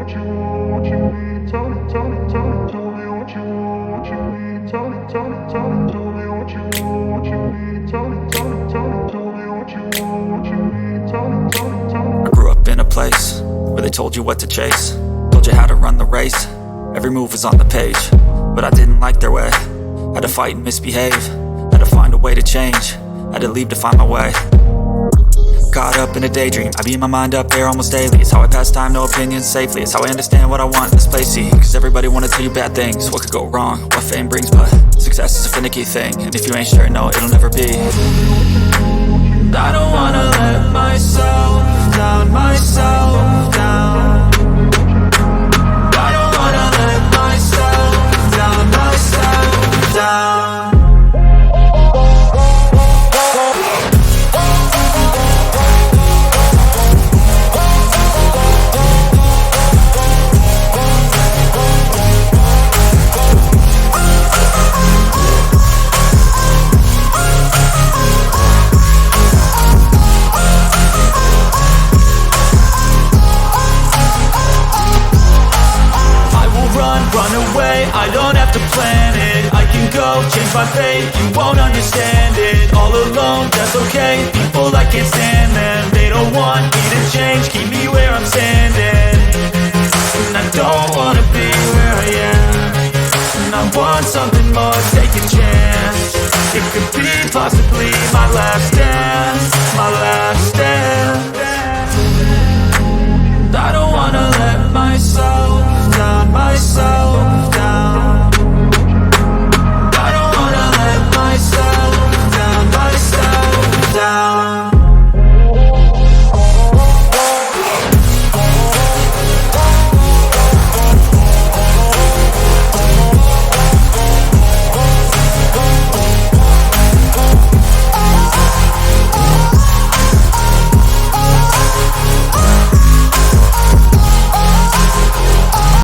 I grew up in a place where they told you what to chase, told you how to run the race. Every move was on the page, but I didn't like their way. Had to fight and misbehave, had to find a way to change, had to leave to find my way. Caught up in a daydream, I beat my mind up there almost daily. It's how I pass time, no opinions safely. It's how I understand what I want in this place, see. Cause everybody wanna tell you bad things, what could go wrong, what fame brings. But success is a finicky thing, and if you ain't sure, no, it'll never be. I don't wanna let myself down, myself down. I don't wanna let myself down, myself down. Run away, I don't have to plan it. I can go, change my fate, you won't understand it. All alone, that's okay, people I can't stand them. They don't want me to change, keep me where I'm standing. And I don't wanna be where I am, and I want something more, take a chance. It could be possibly my last dance, my last dance. I don't wanna let myself down, myself